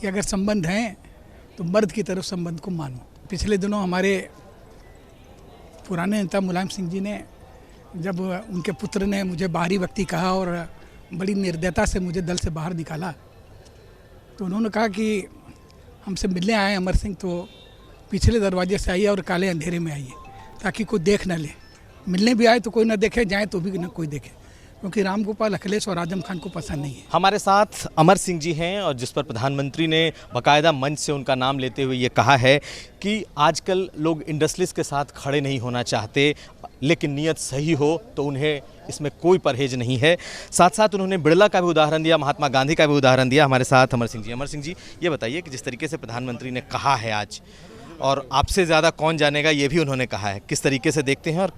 कि अगर संबंध हैं तो मर्द की तरफ संबंध को मानो। पिछले दिनों हमारे पुराने नेता मुलायम सिंह जी ने, जब उनके पुत्र ने मुझे बाहरी व्यक्ति कहा और बड़ी निर्दयता से मुझे दल से बाहर निकाला, तो उन्होंने कहा कि हमसे मिलने आए अमर सिंह तो पिछले दरवाजे से आइए और काले अंधेरे में आइए, ताकि कोई देख न ले। मिलने भी आए तो कोई ना देखे, जाए तो भी न कोई देखे, क्योंकि रामगोपाल अखिलेश और आजम खान को पसंद नहीं है। हमारे साथ अमर सिंह जी हैं और जिस पर प्रधानमंत्री ने बाकायदा मंच से उनका नाम लेते हुए ये कहा है कि आजकल लोग इंडस्ट्रीज के साथ खड़े नहीं होना चाहते, लेकिन नीयत सही हो तो उन्हें इसमें कोई परहेज नहीं है। साथ साथ उन्होंने बिरला का भी उदाहरण दिया, महात्मा गांधी का भी उदाहरण दिया। हमारे साथ अमर सिंह जी, ये बताइए कि जिस तरीके से प्रधानमंत्री ने कहा है आज, और आपसे ज़्यादा कौन जानेगा ये भी उन्होंने कहा है, किस तरीके से देखते हैं? और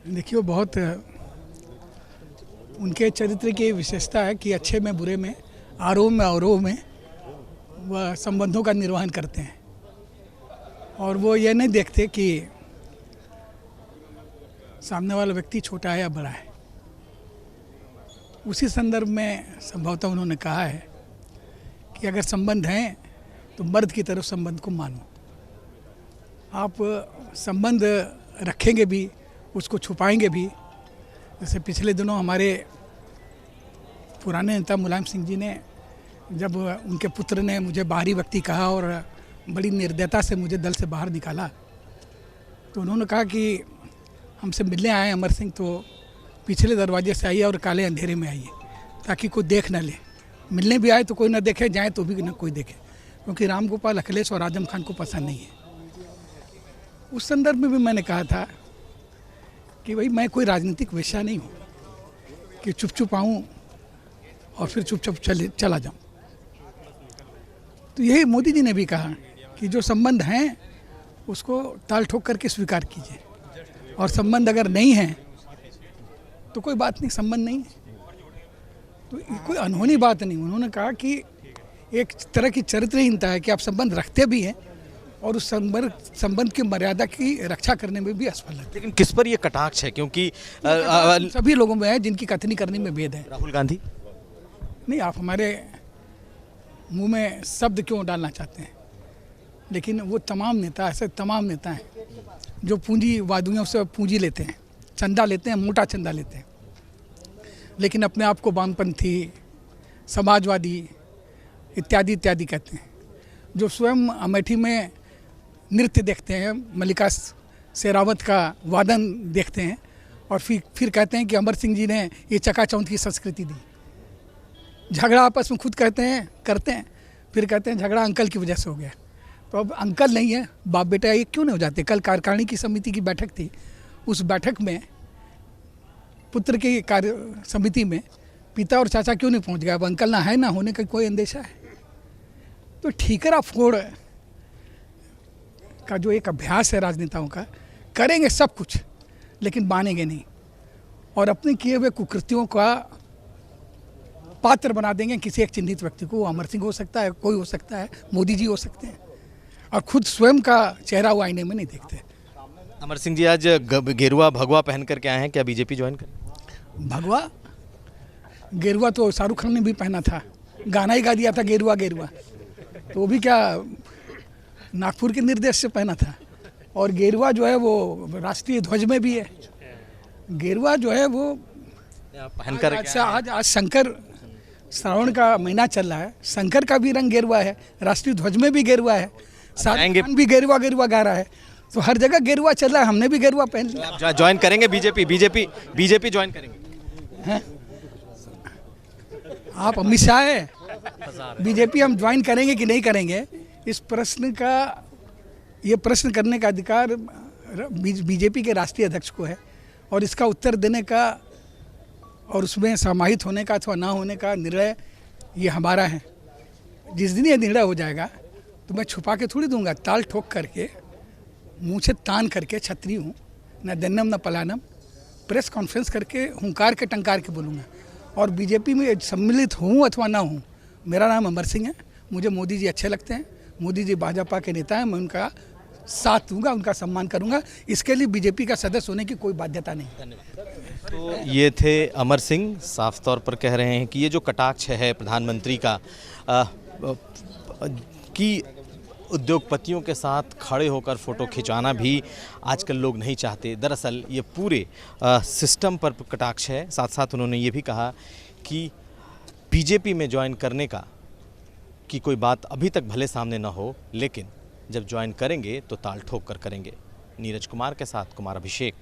देखिए, बहुत उनके चरित्र की विशेषता है कि अच्छे में बुरे में, आरोह में अवरोह में वह संबंधों का निर्वहन करते हैं, और वो ये नहीं देखते कि सामने वाला व्यक्ति छोटा है या बड़ा है। उसी संदर्भ में संभवतः उन्होंने कहा है कि अगर संबंध हैं तो मर्द की तरफ संबंध को मानो। आप संबंध रखेंगे भी, उसको छुपाएंगे भी। जैसे पिछले दिनों हमारे पुराने नेता मुलायम सिंह जी ने, जब उनके पुत्र ने मुझे बाहरी व्यक्ति कहा और बड़ी निर्दयता से मुझे दल से बाहर निकाला, तो उन्होंने कहा कि हमसे मिलने आए अमर सिंह तो पिछले दरवाजे से आइए और काले अंधेरे में आइए, ताकि कोई देख न ले। मिलने भी आए तो कोई ना देखे, जाए तो भी न कोई देखे, क्योंकि रामगोपाल अखिलेश और आजम खान को पसंद नहीं है। उस संदर्भ में भी मैंने कहा था कि भाई, मैं कोई राजनीतिक वेश्या नहीं हूँ कि चुप चुप आऊँ और फिर चुप चुप चला जाऊँ। तो यही मोदी जी ने भी कहा कि जो संबंध हैं उसको ताल ठोक करके स्वीकार कीजिए, और संबंध अगर नहीं है तो कोई बात नहीं, संबंध नहीं है तो कोई अनहोनी बात नहीं। उन्होंने कहा कि एक तरह की चरित्रहीनता है कि आप संबंध रखते भी हैं और उस संबंध की मर्यादा की रक्षा करने में भी असफल है। लेकिन किस पर ये कटाक्ष है? क्योंकि सभी लोगों में है जिनकी कथनी करने में भेद है। राहुल गांधी नहीं, आप हमारे मुंह में शब्द क्यों डालना चाहते हैं? लेकिन वो तमाम नेता, ऐसे तमाम नेता हैं जो पूंजीवादियों से पूंजी लेते हैं, चंदा लेते हैं, मोटा चंदा लेते हैं, लेकिन अपने आप को वामपंथी, समाजवादी इत्यादि इत्यादि कहते हैं। जो स्वयं अमेठी में नृत्य देखते हैं, मल्लिका शेरावत का वादन देखते हैं, और फिर कहते हैं कि अमर सिंह जी ने ये चकाचौंध की संस्कृति दी। झगड़ा आपस में खुद कहते हैं करते हैं, फिर कहते हैं झगड़ा अंकल की वजह से हो गया। तो अब अंकल नहीं है, बाप बेटा ये क्यों नहीं हो जाते? कल कार्यकारिणी की समिति की बैठक थी, उस बैठक में पुत्र की कार्य समिति में पिता और चाचा क्यों नहीं पहुंच गया? अब अंकल ना है, ना होने का कोई अंदेशा है। तो ठीकरा फोड़ का जो एक अभ्यास है राजनेताओं का, करेंगे सब कुछ लेकिन मानेंगे नहीं, और अपने किए हुए कुकृतियों का पात्र बना देंगे किसी एक चिन्हित व्यक्ति को। वो अमर सिंह हो सकता है, कोई हो सकता है, मोदी जी हो सकते हैं, और खुद स्वयं का चेहरा वो आईने में नहीं देखते। अमर सिंह जी आज गेरुआ भगवा पहन करके आए हैं, क्या बीजेपी ज्वाइन करें? भगवा गेरुआ तो शाहरुख खान ने भी पहना था, गाना ही गा दिया था गेरुआ गेरुआ, तो वो भी क्या नागपुर के निर्देश से पहना था। और गेरुआ जो है वो राष्ट्रीय ध्वज में भी है। गेरुआ जो है वो पहन कर आज शंकर, श्रावण का महीना चल रहा है, शंकर का भी रंग गेरुआ है, राष्ट्रीय ध्वज में भी गेरुआ है, शाहरुख खान भी गेरुआ गेरुआ गा रहा है, तो हर जगह गेरुआ चल रहा है, हमने भी गेरुआ पहन लिया। ज्वाइन करेंगे बीजेपी ज्वाइन करेंगे हैं? आप अमित शाह है, बीजेपी हम ज्वाइन करेंगे कि नहीं करेंगे, इस प्रश्न का, ये प्रश्न करने का अधिकार बीजेपी के राष्ट्रीय अध्यक्ष को है, और इसका उत्तर देने का और उसमें समाहित होने का अथवा ना होने का निर्णय ये हमारा है। जिस दिन ये निर्णय हो जाएगा तो मैं छुपा के थोड़ी दूंगा, ताल ठोक करके, मुँह से तान करके, छतरी हूँ, न दन्नम न पलानम, प्रेस कॉन्फ्रेंस करके हुंकार के टंकार के बोलूँगा। और बीजेपी में सम्मिलित हूँ अथवा ना हूँ, मेरा नाम अमर सिंह है, मुझे मोदी जी अच्छे लगते हैं, मोदी जी भाजपा के नेता हैं, मैं उनका साथ दूंगा, उनका सम्मान करूंगा। इसके लिए बीजेपी का सदस्य होने की कोई बाध्यता नहीं। तो ये थे अमर सिंह, साफ तौर पर कह रहे हैं कि ये जो कटाक्ष है प्रधानमंत्री का कि उद्योगपतियों के साथ खड़े होकर फ़ोटो खिंचाना भी आजकल लोग नहीं चाहते। दरअसल ये पूरे सिस्टम पर कटाक्ष है। साथ साथ उन्होंने ये भी कहा कि बीजेपी में ज्वाइन करने की कोई बात अभी तक भले सामने ना हो, लेकिन जब ज्वाइन करेंगे तो ताल ठोक कर करेंगे। नीरज कुमार के साथ कुमार अभिषेक।